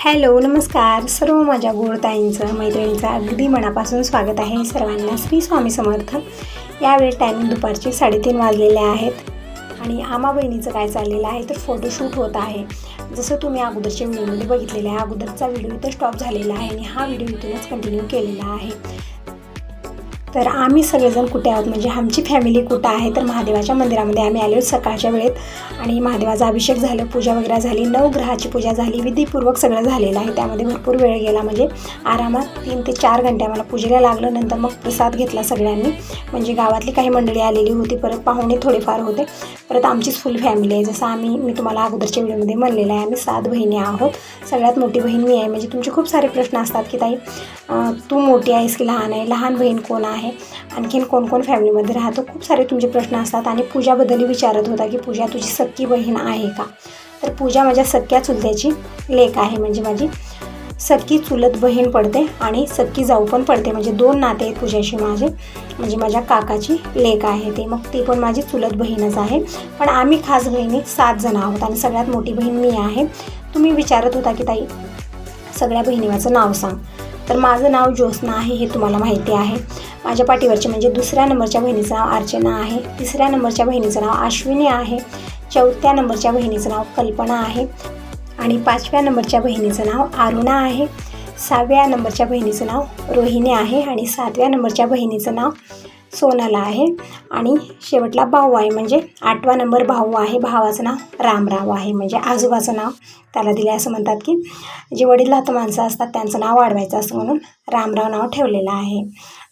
Hello नमस्कार सर्व माझ्या गोडताईंचं मैत्रिणींचं अगदी मनापासून स्वागत आहे सर्वांना श्री स्वामी समर्थ। यावेळी टायमिंग दुपारचे 3:30 वाजलेले आहेत आणि आमा बहिणीचं काय चाललेलं आहे तर फोटोशूट होत आहे। जसं तुम्ही अगोदरच्या व्हिडिओमध्ये बघितलेलं आहे, अगोदरचा व्हिडिओ इथं स्टॉप झालेला आहे आणि हा व्हिडिओ इथूनच कंटिन्यू केलेला आहे। तर आम्ही सगळेजण कुठे आहोत म्हणजे आमची फॅमिली कुठं आहे तर महादेवाच्या मंदिरामध्ये आम्ही आलो सकाळच्या वेळेत आणि महादेवाचा अभिषेक झालं, पूजा वगैरे झाली, नवग्रहाची पूजा झाली, विधीपूर्वक सगळं झालेलं आहे। त्यामध्ये भरपूर वेळ गेला म्हणजे आरामात 3 ते 4 घंटे आम्हाला पूजेला लागलं। नंतर मग प्रसाद घेतला सगळ्यांनी, म्हणजे गावातली काही मंडळी आलेली होती, परत पाहुणे थोडेफार होते, परत आमचीच फुल फॅमिली आहे। जसं मी तुम्हाला अगोदरच्या व्हिडिओमध्ये म्हणलेलं आहे, आम्ही 7 बहिणी आहोत। सगळ्यात मोठी बहीण मी आहे। म्हणजे तुमचे खूप सारे प्रश्न असतात की ताई तू मोठी आहेस की लहान आहे, लहान बहीण कोण आहे, आणखीन कोण कोण फॅमिलीमध्ये राहतो, खूप सारे तुमचे प्रश्न असतात। आणि पूजाबद्दल विचारत होता की पूजा तुझी सख्खी बहीण आहे का, तर पूजा माझ्या सख्ख्या चुलत्याची लेक आहे, म्हणजे माझी सख्खी चुलत बहीण पडते आणि सख्खी जाऊ पण पडते, म्हणजे 2 नाते आहेत पूजाशी माझे। म्हणजे माझ्या काकाची लेक आहे ते, मग ती पण माझी चुलत बहीणच आहे। पण आम्ही खास बहिणी 7 जण आहोत आणि सगळ्यात मोठी बहीण मी आहे। तुम्ही विचारत होता की ताई सगळ्या बहिणीचं नाव सांग, तर माझं नाव ज्योत्स्ना आहे हे तुम्हाला माहिती आहे। माझ्या पाठीवरचे म्हणजे 2ऱ्या नंबरच्या बहिणीचं नाव अर्चना आहे, 3ऱ्या नंबरच्या बहिणीचं नाव अश्विनी आहे, 4थ्या नंबरच्या बहिणीचं नाव कल्पना आहे आणि 5व्या नंबरच्या बहिणीचं नाव अरुणा आहे, 6व्या नंबरच्या बहिणीचं नाव रोहिणी आहे आणि 7व्या नंबरच्या बहिणीचं नाव सोनाला आहे आणि शेवटला भाऊ आहे, म्हणजे 8वा नंबर भाऊ आहे, भावाचं नाव रामराव आहे। म्हणजे आजोबाचं नाव त्याला दिले, असं म्हणतात की जे वडीलधात माणसं असतात त्यांचं नाव वाढवायचं असं म्हणून रामराव नाव ठेवलेलं आहे।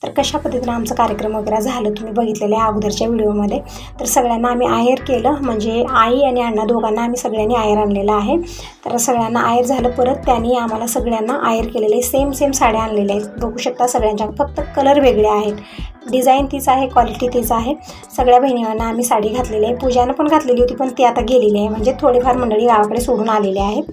तर कशा पद्धतीनं आमचं कार्यक्रम वगैरे झालं तुम्ही बघितलेलं आहे अगोदरच्या व्हिडिओमध्ये। तर सगळ्यांना आम्ही आयर केलं, म्हणजे आई आणि अण्णा दोघांना आम्ही सगळ्यांनी आयर आणलेलं आहे। तर सगळ्यांना आयर झालं, परत त्यांनी आम्हाला सगळ्यांना आयर केलेले, सेम साड्या आणलेल्या आहेत, बघू शकता सगळ्यांच्या, फक्त कलर वेगळे आहेत, डिझाईन तीच आहे, क्वालिटी तीच आहे। सगळ्या बहिणींना आम्ही साडी घातलेली आहे, पूजानं पण घातलेली होती पण ती आता गेलेली आहे, म्हणजे थोडेफार मंडळी गावाकडे सोडून आलेले आहेत,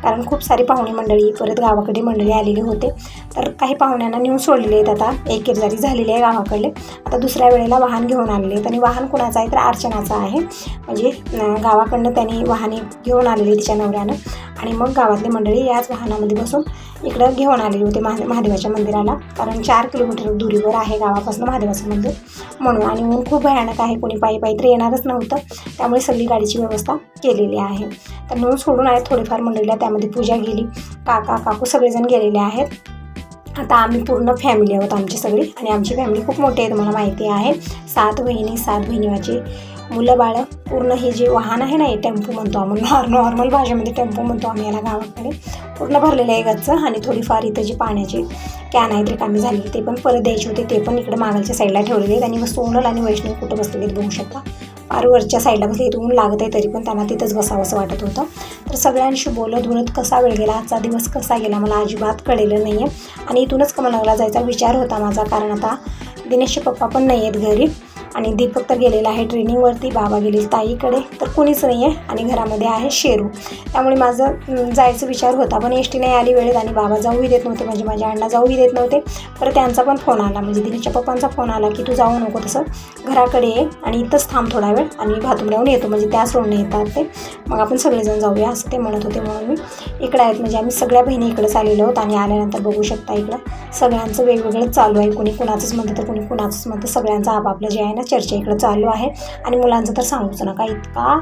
कारण खूप सारी पाहुणे मंडळी परत गावाकडे मंडळी आलेली होते। तर काही पाहुण्यांना नेऊन सोडलेले आहेत, आता एक किरदारी झालेली आहे गावाकडले। आता दुसऱ्या वेळेला वाहन घेऊन आलेले आहेत आणि वाहन कोणाचं आहे तर अर्चनाचं आहे, म्हणजे गावाकडनं त्यांनी वाहने घेऊन आलेली तिच्या नवऱ्यानं आणि मग गावातली मंडळी याच वाहनामध्ये बसून इकडं घेऊन आलेली होते महादेवाच्या मंदिराला, कारण 4 किलोमीटर दुरीवर आहे गावापासून महादेवाचं मंदिर म्हणून। आणि ऊन खूप भयानक आहे, कोणी पायी तर येणारच नव्हतं, त्यामुळे सगळी गाडीची व्यवस्था केलेली आहे। तर नेऊन सोडून आहेत थोडेफार मंडळीला, त्यामध्ये पूजा गेली, काका काकू सगळेजण गेलेले आहेत। आता आम्ही पूर्ण फॅमिली आहोत आमची सगळी, आणि आमची फॅमिली खूप मोठी आहे तुम्हाला माहिती आहे। 7 बहिणी, 7 बहिणीवाची मुलं बाळं, पूर्ण हे जे वाहन आहे ना, हे टेम्पो म्हणतो आम्ही, नॉर्मल भाषेमध्ये टेम्पो म्हणतो आम्ही याला गावाकडे, पूर्ण भरलेलं आहे गच्चं। आणि थोडीफार इथं जी पाण्याची कॅन आहेत रिकामी झाली ते पण परत द्यायचे होते, ते पण इकडे मागलच्या साईडला ठेवलेले आहेत। आणि सोनल आणि वैष्णवी कुठं बसलेले बघू शकता, फार वरच्या साईडला बसले, इथून लागत आहे तरी पण त्यांना तिथंच बसावं असं वाटत होतं। तर सगळ्यांशी बोलत कसा वेळ गेला, आजचा दिवस कसा गेला मला अजिबात कळलेलं नाही आहे। आणि इथूनच कमलनगरला जायचा विचार होता माझा, कारण आता दिनेशचे पप्पा पण नाही आहेत घरी आणि दीपक तर गेलेला आहे ट्रेनिंगवरती, बाबा गेले ताईकडे, तर कोणीच नाही आहे आणि घरामध्ये आहे शेरू, त्यामुळे माझं जायचा विचार होता, पण एस टी नाही आली वेळेत आणि बाबा जाऊही देत नव्हते, म्हणजे माझ्या अण्णा जाऊही देत नव्हते। परत त्यांचा पण फोन आला, म्हणजे दिनेशच्या पप्पांचा फोन आला की तू जाऊ नको, तसं घराकडे ये आणि इथंच थांब थोडा वेळ आणि भातुमल्याहून येतो, म्हणजे त्याच रोडने येतात ते, मग आपण सगळेजण जाऊया असं ते म्हणत होते। म्हणून मी इकडे आहेत, म्हणजे आम्ही सगळ्या बहिणी इकडे आलेलो आहोत। आणि आल्यानंतर बघू शकता इकडं सगळ्यांचं वेगवेगळं चालू आहे, कोणी कुणाचंच म्हणतं तर कोणी कुणाचंच म्हणतं, सगळ्यांचं आपापलं जे आहे ना चर्चा इकडं चालू आहे। आणि मुलांचं तर सांगूच नका, इतका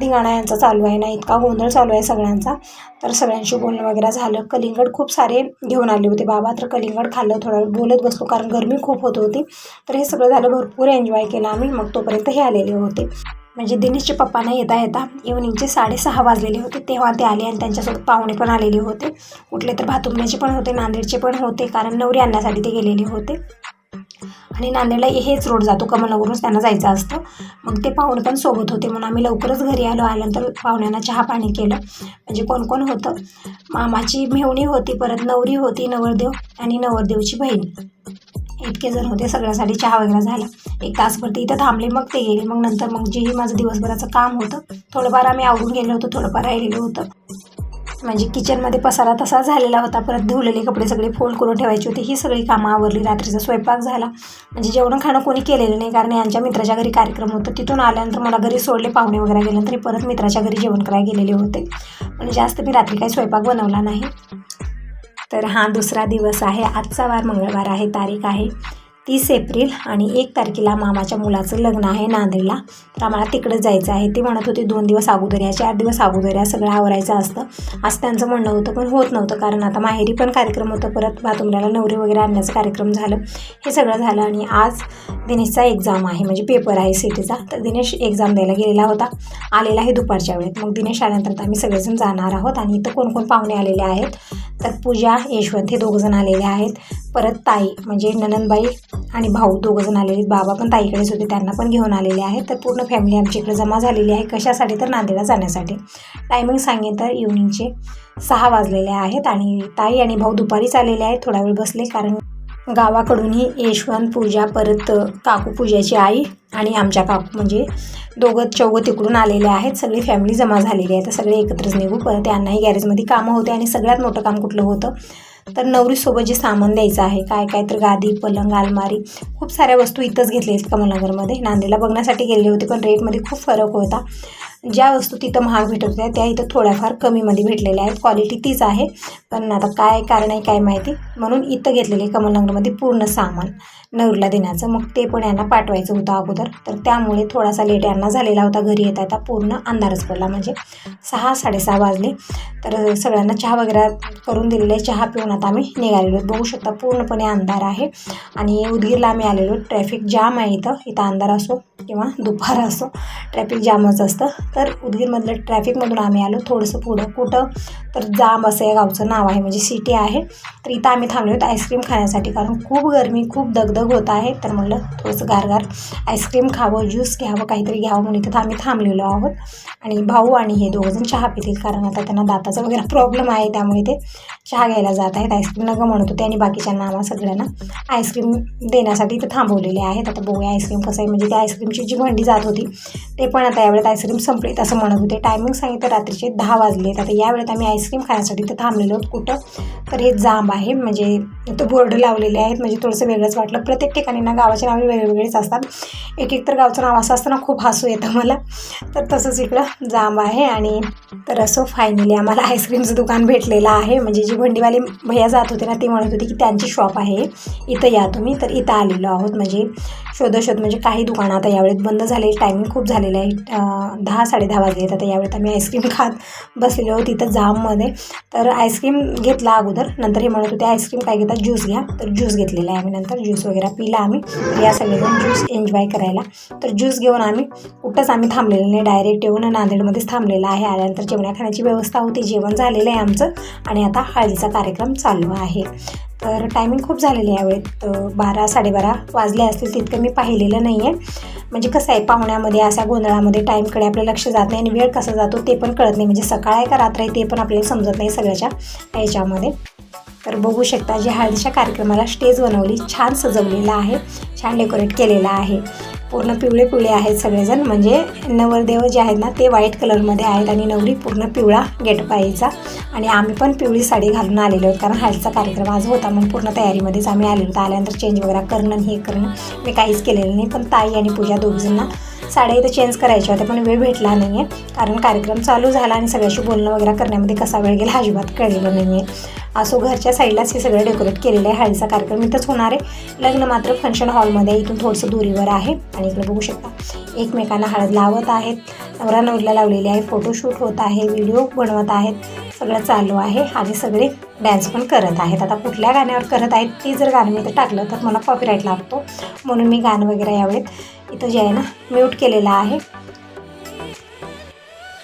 धिंगाणा यांचा चालू आहे ना, इतका गोंधळ चालू आहे सगळ्यांचा। तर सगळ्यांशी बोलणं वगैरे झालं, कलिंगड खूप सारे घेऊन आले होते बाबा, तर कलिंगड खाल्लं, थोडा वेळ बोलत बसलो कारण गरमी खूप होत होती। तर हे सगळं झालं, भरपूर एन्जॉय केला आम्ही, मग तोपर्यंत हे आलेले होते, म्हणजे दिनेशचे पप्पांना येता इव्हनिंगचे 6:30 वाजलेले होते, तेव्हा ते आले आणि त्यांच्यासोबत पाहुणे पण आलेले होते, कुठले तर भातुमल्याचे पण होते, नांदेडचे पण होते, कारण नवरी आणण्यासाठी ते गेलेले होते। आणि नांदेडला हेच रोड जातो, कमलनगरवरूनच त्यांना जायचं असतं, मग ते पाहुणे पण सोबत होते म्हणून आम्ही लवकरच घरी आलो। आल्यानंतर पाहुण्यांना चहा पाणी केलं, म्हणजे कोण कोण होतं, मामाची मेहुणी होती, परत नवरी होती, नवरदेव आणि नवरदेवची बहीण, इतके जण होते, सगळ्यासाठी चहा वगैरे झाला। 1 तासभर इथं थांबले, मग ते गेले, मग नंतर मग जेही माझं दिवसभराचं काम होतं थोडंफार आम्ही आवरून गेलो होतो, थोडंफार राहिलेलं होतं। म्हणजे किचनमध्ये पसारा तसा झालेला होता. परत धुवलेले कपडे सगळे फोल्ड करून ठेवायचे होते. ही सगळी कामं आवरली. रात्रीचा स्वयंपाक झाला. म्हणजे जेवण खाणं कोणी केलेलं नाही, कारण यांच्या मित्राच्या घरी कार्यक्रम होता. तिथून आल्यानंतर मला घरी सोडले, पाहुणे वगैरे गेल्यानंतर परत मित्राच्या घरी जेवण करायला गेलेले होते. म्हणजे जास्त मी रात्री काही स्वयंपाक बनवला नाही. तर हा दुसरा दिवस आहे. आजचा वार मंगळवार आहे. तारीख आहे 30 एप्रिल आणि 1 तारखेला मामाच्या मुलाचं लग्न आहे नांदेडला. तर आम्हाला तिकडं जायचं आहे. ते म्हणत होते 2 दिवस अगोदर या, 4 दिवस अगोदर या, सगळं आवरायचं असतं असं त्यांचं म्हणणं होतं. पण होत नव्हतं, कारण आता माहेरी पण कार्यक्रम होतं. परत भातुंबऱ्याला नवरी वगैरे आणण्याचा कार्यक्रम झालं. हे सगळं झालं आणि आज दिनेशचा एक्झाम आहे, म्हणजे पेपर आहे सिटीचा. तर दिनेश एक्झाम द्यायला गेलेला होता. आलेला आहे दुपारच्या वेळेत. मग दिनेश आल्यानंतर आम्ही सगळेजण जाणार आहोत. आणि इथं कोण कोण पाहुणे आलेले आहेत तर पूजा, यशवंत हे 2 जण आलेले आहेत. परत ताई म्हणजे ननंदबाई आणि भाऊ 2 जण आलेले आहेत. बाबा पण ताईकडेच होते, त्यांना पण घेऊन आलेले आहेत. तर पूर्ण फॅमिली आमच्या इकडे जमा झालेली आहे. कशासाठी तर नांदेडला जाण्यासाठी. टायमिंग सांगेन तर इव्हनिंगचे 6 वाजलेले आहेत. आणि ताई आणि भाऊ दुपारीच आलेले आहेत. थोडा वेळ बसले, कारण गावाकडूनही यशवंत, पूजा, परत काकू पूजाची आई आणि आमच्या काकू म्हणजे 2-4 तिकडून आलेले आहेत. सगळी फॅमिली जमा झालेली आहे. तर सगळे एकत्रच निघू. परत त्यांनाही गॅरेजमध्ये कामं होते. आणि सगळ्यात मोठं काम कुठलं होतं तर नवरीसोबत जे सामान द्यायचं आहे, काय तर गादी, पलंग, अलमारी, खूप साऱ्या वस्तू इथंच घेतल्या आहेत कमलनगरमध्ये. नांदेडला बघण्यासाठी गेलेले होते, पण रेटमध्ये खूप फरक होता. ज्या वस्तू तिथं महाग भेटत होत्या त्या इथं थोड्याफार कमीमध्ये भेटलेल्या आहेत. क्वालिटी तीच आहे, पण आता काय कारण आहे काय माहिती, म्हणून इथं घेतलेले कमलनगरमध्ये पूर्ण सामान नवरीला देण्याचं. मग ते पण यांना पाठवायचं होतं अगोदर, तर त्यामुळे थोडासा लेट यांना झालेला होता. घरी येता येता पूर्ण अंधारच पडला, म्हणजे 6-6:30 वाजले. तर सगळ्यांना चहा वगैरे करून दिलेला आहे. चहा पिऊन आता आम्ही निघालेलो. बघू शकता पूर्णपणे अंधार आहे. आणि उदगीरला आम्ही आलेलो. ट्रॅफिक जाम आहे इथं अंधार असो किंवा दुपार असो, ट्रॅफिक जामच असतं. तर उदगीरमधलं ट्रॅफिकमधून आम्ही आलो. थोडंसं पुढं कुठं तर जाम असं या गावचं नाव आहे, म्हणजे सिटी आहे. तर इथं आम्ही थांबलो आहोत आईस्क्रीम खाण्यासाठी, कारण खूप गरमी, खूप दगदग होत आहे. तर म्हटलं थोडंसं गारगार आईस्क्रीम खावं, ज्यूस घ्यावं, काहीतरी घ्यावं म्हणून इथं आम्ही थांबलेलो आहोत. आणि भाऊ आणि हे 2 जण चहा पितील, कारण आता त्यांना दाताचा वगैरे प्रॉब्लेम आहे, त्यामुळे ते चहा घ्यायला जात आहेत. आईस्क्रीम नका म्हणत होते. आणि बाकीच्यांना आम्हाला सगळ्यांना आईस्क्रीम देण्यासाठी इथं थांबवलेले आहेत. आता बघूया आईस्क्रीम कसं आहे. म्हणजे त्या आईस्क्रीमची जी भंडी जात होती ते पण आता यावेळेत आईस्क्रीम संपलेत असं म्हणत होते. टायमिंग सांगितलं रात्रीचे 10 वाजलेत. आता यावेळेत आम्ही आईस्क्रीम खाण्यासाठी इथं थांबलेलो आहोत. कुठं तर हे जांब आहे, म्हणजे इथं बोर्ड लावलेले आहेत. म्हणजे थोडंसं वेगळंच वाटलं. प्रत्येक ठिकाणी ना गावाचे नावे वेगवेगळेच असतात. एक तर गावचं नाव असं असताना खूप हसू येतं मला. तर तसंच इकडं जांब आहे. आणि तर असं फायनली आम्हाला आईस्क्रीमचं दुकान भेटलेलं आहे. म्हणजे जी भंडीवाली भैया जात होते ना, ते म्हणत होते की त्यांची शॉप आहे, इथं या तुम्ही. तर इथं आलेलो आहोत. म्हणजे शोध म्हणजे काही दुकानं आता यावेळेत बंद झाले. टायमिंग खूप झालेलं आहे. 10-10:30 वाजले. आता यावेळेत आम्ही आईस्क्रीम खात बसलेलो आहोत इथं जाममध्ये. तर आईस्क्रीम घेतला अगोदर. नंतर हे म्हणत होते आईस्क्रीम काय घेतात, ज्यूस घ्या. तर ज्यूस घेतलेला आहे आम्ही. नंतर ज्यूस वगैरे पिला आम्ही. तर या सगळेजण ज्यूस एन्जॉय करायला. तर ज्यूस घेऊन आम्ही कुठंच आम्ही थांबलेलं नाही, डायरेक्ट येऊन नांदेडमध्येच थांबलेला आहे. आल्यानंतर जेवणा खाण्याची व्यवस्था होती, जेवण झालेलं आहे आमचं. आणि आता हळदीचा कार्यक्रम चालू आहे. तर टायमिंग खूप झालेली आहे. यावेळेत 12-12:30 वाजले असतील, तितकं मी पाहिलेलं नाही आहे. म्हणजे कसं आहे, पाहुण्यामध्ये अशा गोंधळामध्ये टाईमकडे आपलं लक्ष जात नाही, आणि वेळ कसा जातो ते पण कळत नाही. म्हणजे सकाळ आहे का रात्र आहे ते पण आपल्याला समजत नाही सगळ्याच्या याच्यामध्ये. तर बघू शकता, जे हळदीच्या कार्यक्रमाला स्टेज बनवली, छान सजवलेला आहे, छान डेकोरेट केलेला आहे. पूर्ण पिवळे आहेत सगळेजण. म्हणजे नवरदेव जे आहेत ना ते व्हाईट कलरमध्ये आहेत, आणि नवरी पूर्ण पिवळा गेटअप यायचा. आणि आम्ही पण पिवळी साडी घालून आलेलो आहोत, कारण हळदीचा कार्यक्रम आज होता. मग पूर्ण तयारीमध्येच आम्ही आलेलो होतो. आल्यानंतर चेंज वगैरे करणं, हे करणं मी काहीच केलेलं नाही. पण ताई आणि पूजा 2 जणांना साड्या इथं चेंज करायच्या होत्या, पण वेळ भेटला नाही आहे, कारण कार्यक्रम चालू झाला. आणि सगळ्याशी बोलणं वगैरे करण्यामध्ये कसा वेळ गेला अजिबात कळलेलं नाही आहे. असो, घरच्या साईडलाच हे सगळं डेकोरेट केलेलं आहे. हळदीचा कार्यक्रम इथंच होणार आहे. लग्न मात्र फंक्शन हॉलमध्ये, इथून थोडंसं दुरीवर आहे. आणि इकडे बघू शकता एकमेकांना हळद लावत आहेत. नवरा नवरीला लावलेली आहे. फोटोशूट होत आहे, व्हिडिओ बनवत आहेत, सगळं चालू आहे. आणि सगळे डॅन्स पण करत आहेत. आता कुठल्या गाण्यावर करत आहेत ते जर गाणं मी इथं टाकलं तर मला कॉपीराईट लागतो, म्हणून मी गाणं वगैरे यावेळेत इथं जे आहे ना म्यूट केलेलं आहे,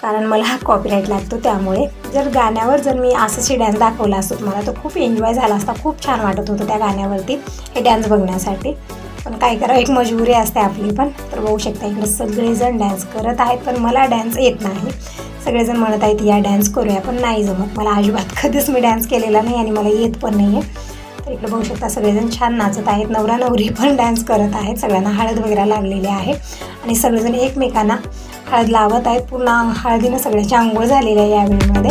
कारण मला हा कॉपीराईट लागतो. त्यामुळे जर गाण्यावर जर मी असंच डान्स दाखवला असतो तुम्हाला, तर खूप एन्जॉय झाला असता. खूप छान वाटत होतं त्या गाण्यावरती हे डान्स बघण्यासाठी. पण काय करावं, एक मजबुरी असते आपली पण. तर बघू शकता इकडे सगळेजण डान्स करत आहेत, पण मला डान्स येत नाही. सगळेजण म्हणत आहेत या डान्स करूया, पण नाही जमत मला अजिबात. कधीच मी डान्स केलेला नाही आणि मला येत पण नाही आहे. तर इकडे बघू शकता सगळेजण छान नाचत आहेत. नवरा नवरी पण डान्स करत आहेत. सगळ्यांना हळद वगैरे लागलेली आहे. आणि सगळेजण एकमेकांना हळद लावत आहेत. पूर्ण हळदीनं सगळ्याची आंघोळ झालेली आहे यावेळीमध्ये.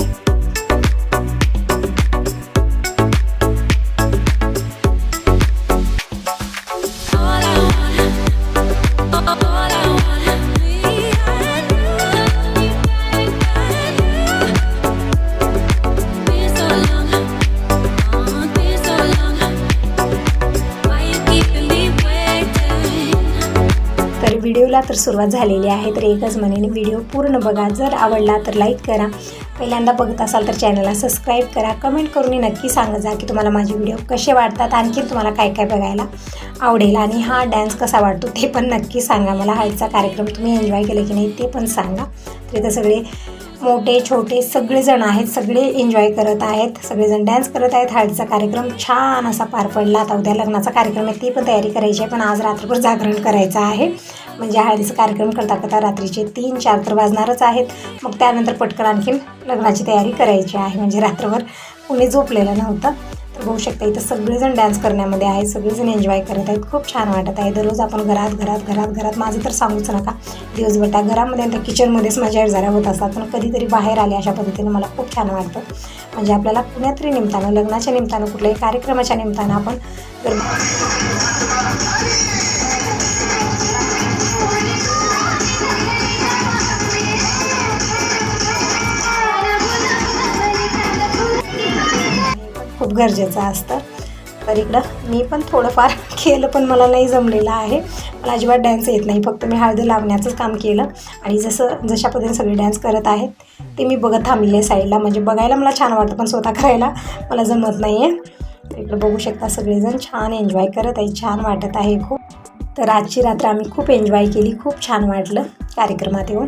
व्हिडिओला तर सुरुवात झालेली आहे, तर एकच म्हणेन व्हिडिओ पूर्ण बघा. जर आवडला तर लाईक करा, पहिल्यांदा बघत असाल तर चॅनलला सबस्क्राईब करा. कमेंट करून नक्की सांगा जा की तुम्हाला माझे व्हिडिओ कसे वाटतात, आणखी तुम्हाला काय काय बघायला आवडेल आणि हा डान्स कसा वाटतो ते पण नक्की सांगा मला. हळदीचा कार्यक्रम तुम्ही एन्जॉय केला की नाही ते पण सांगा. तर इथं सगळे मोठे छोटे सगळेजण आहेत, सगळे एन्जॉय करत आहेत, सगळेजण डान्स करत आहेत. हळदीचा कार्यक्रम छान असा पार पडला. आता उद्या लग्नाचा कार्यक्रम आहे, ती पण तयारी करायची आहे, पण आज रात्रभर जागरण करायचं आहे. म्हणजे हळदीचा कार्यक्रम करता करता रात्रीचे 3-4 तर वाजणारच आहेत. मग त्यानंतर पटकन आणखीन लग्नाची तयारी करायची आहे. म्हणजे रात्रभर कुणी झोपलेलं नव्हतं. तर बघू शकता इथं सगळेजण डान्स करण्यामध्ये आहेत, सगळेजण एन्जॉय करत आहेत. खूप छान वाटत आहे. दररोज आपण घरात माझं तर सांगूच नका, दिवसभर त्या घरामध्ये आणि त्या किचनमध्येच माझ्या जरा होत असतात. पण कधीतरी बाहेर आले अशा पद्धतीने मला खूप छान वाटतं. म्हणजे आपल्याला कुण्यातरी निमित्तानं, लग्नाच्या निमित्तानं, कुठल्याही कार्यक्रमाच्या निमित्तानं आपण जर खूप गरजेचं असतं. तर इकडं मी पण थोडंफार केलं, पण मला नाही जमलेलं आहे. मला अजिबात डान्स येत नाही, फक्त मी हळदी लावण्याचंच काम केलं. आणि जशा पद्धतीने सगळे डान्स करत आहेत ते मी बघत थांबले साईडला. म्हणजे बघायला मला छान वाटतं, पण स्वतः करायला मला जमत नाही आहे. इकडं बघू शकता सगळेजण छान एन्जॉय करत आहेत, छान वाटत आहे खूप. तर आजची रात्र आम्ही खूप एन्जॉय केली, खूप छान वाटलं कार्यक्रमात येऊन.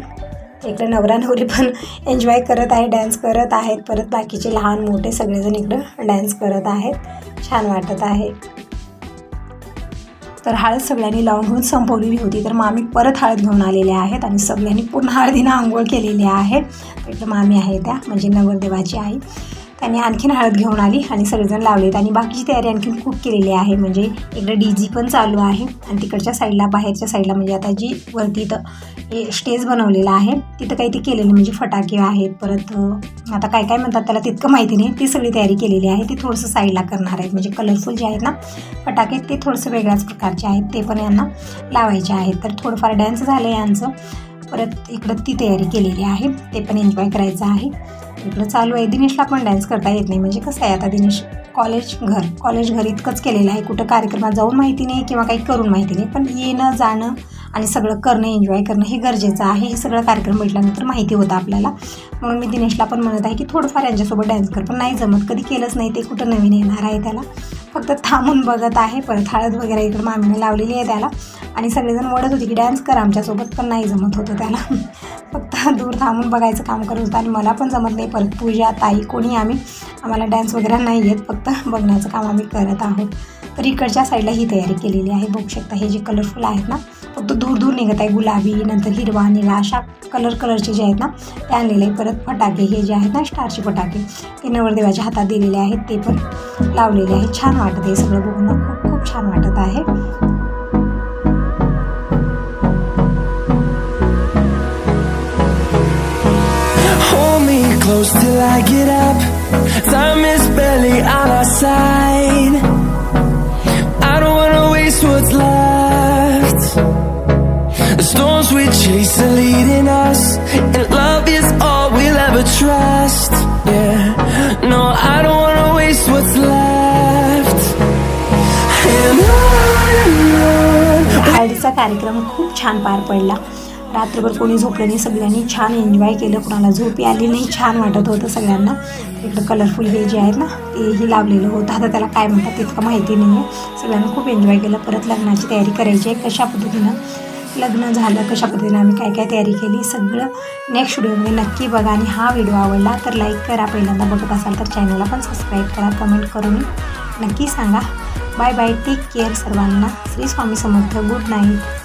इकडे नवरा नवरी पण एन्जॉय करत आहे, डान्स करत आहेत. परत बाकीचे लहान मोठे सगळेजण इकडं डान्स करत आहेत, छान वाटत आहे. तर हळद सगळ्यांनी लावून घेऊन संपवलेली होती. तर मामी परत हळद घेऊन आलेल्या आहेत आणि सगळ्यांनी पूर्ण हळदीनं आंघोळ केलेली आहे. इकडं मामी आहे त्या, म्हणजे नवरदेवाची आई, त्यांनी आणखीन हळद घेऊन आली आणि सगळेजण लावलेत. आणि बाकीची तयारी आणखीन खूप केलेली आहे. म्हणजे इकडे डीजी पण चालू आहे आणि तिकडच्या साईडला, बाहेरच्या साईडला, म्हणजे आता जी वरती इथं हे स्टेज बनवलेलं आहे तिथं काही ते केलेलं, म्हणजे फटाके आहेत. परत आता काय काय म्हणतात त्याला तितकं माहिती नाही, ती सगळी तयारी केलेली आहे. ती थोडंसं साईडला करणार आहेत. म्हणजे कलरफुल जे आहेत ना फटाके, ते थोडंसं वेगळ्याच प्रकारचे आहेत, ते पण यांना लावायचे आहेत. तर थोडंफार डान्स झालं यांचं. परत इकडं ती तयारी केलेली आहे, ते पण एन्जॉय करायचं आहे. इकडं चालू आहे. दिनेशला पण डान्स करता येत नाही. म्हणजे कसं आहे, आता दिनेश कॉलेज घर इतकंच केलेलं आहे. कुठं कार्यक्रमात जाऊन माहिती नाही किंवा काही करून माहिती नाही, पण येणं जाणं आणि सगळं करणं, एन्जॉय करणं हे गरजेचं आहे. हे सगळं कार्यक्रम भेटल्यानंतर माहिती होतं आपल्याला. म्हणून मी दिनेशला पण म्हणत आहे की थोडंफार यांच्यासोबत डान्स कर, पण नाही जमत, कधी केलंच नाही ते, कुठं नवीन येणार आहे त्याला. फक्त थांबून बघत आहे. परत हळद वगैरे इकडं मामीने लावलेली आहे त्याला. आणि सगळेजण ओढत होते की डान्स कर आमच्यासोबत, पण नाही जमत होतं त्याला. फक्त दूर थांबून बघायचं काम करत होतं आणि मला पण जमत नाही. परत पूजा, ताई, कोणी आम्हाला डान्स वगैरे नाही येत, फक्त बघण्याचं काम आम्ही करत आहोत. तर इकडच्या साईडला ही तयारी केलेली आहे. बघू शकता हे जे कलरफुल आहेत ना, फक्त दूर दूर निघत आहे. गुलाबी, नंतर हिरवा, निळा, अशा कलरचे जे आहेत ना ते आणलेले आहे. परत फटाके हे जे आहेत ना स्टारचे फटाके, ते नवरदेवाच्या हातात दिलेले आहेत, ते पण लावलेले आहेत. छान वाटत आहे सगळं बघून ना, खूप खूप छान वाटत आहे. Close till I get up. Time is barely on our side. I don't wanna waste what's left. The storms we chase are leading us, and love is all we'll ever trust. Yeah, no, I don't wanna waste what's left. And on. हळदीचा कार्यक्रम खूप छान पार पडला. रात्रभर कोणी झोपलं नाही, सगळ्यांनी छान एन्जॉय केलं. कोणाला झोपी आली नाही, छान वाटत होतं सगळ्यांना. इकडं कलरफुल हे जे आहेत ना तेही लावलेलं होतं. आता त्याला काय म्हणतात तितकं माहिती नाही आहे. सगळ्यांनी खूप एन्जॉय केलं. परत लग्नाची तयारी करायची आहे, कशा पद्धतीनं लग्न झालं, कशा पद्धतीनं आम्ही काय काय तयारी केली, सगळं नेक्स्ट व्हिडिओमध्ये नक्की बघा. आणि हा व्हिडिओ आवडला तर लाईक करा, पहिल्यांदा बघत असाल तर चॅनलला पण सबस्क्राईब करा, कमेंट करून नक्की सांगा. बाय बाय, टेक केअर सर्वांना. श्री स्वामी समर्थ. Good night.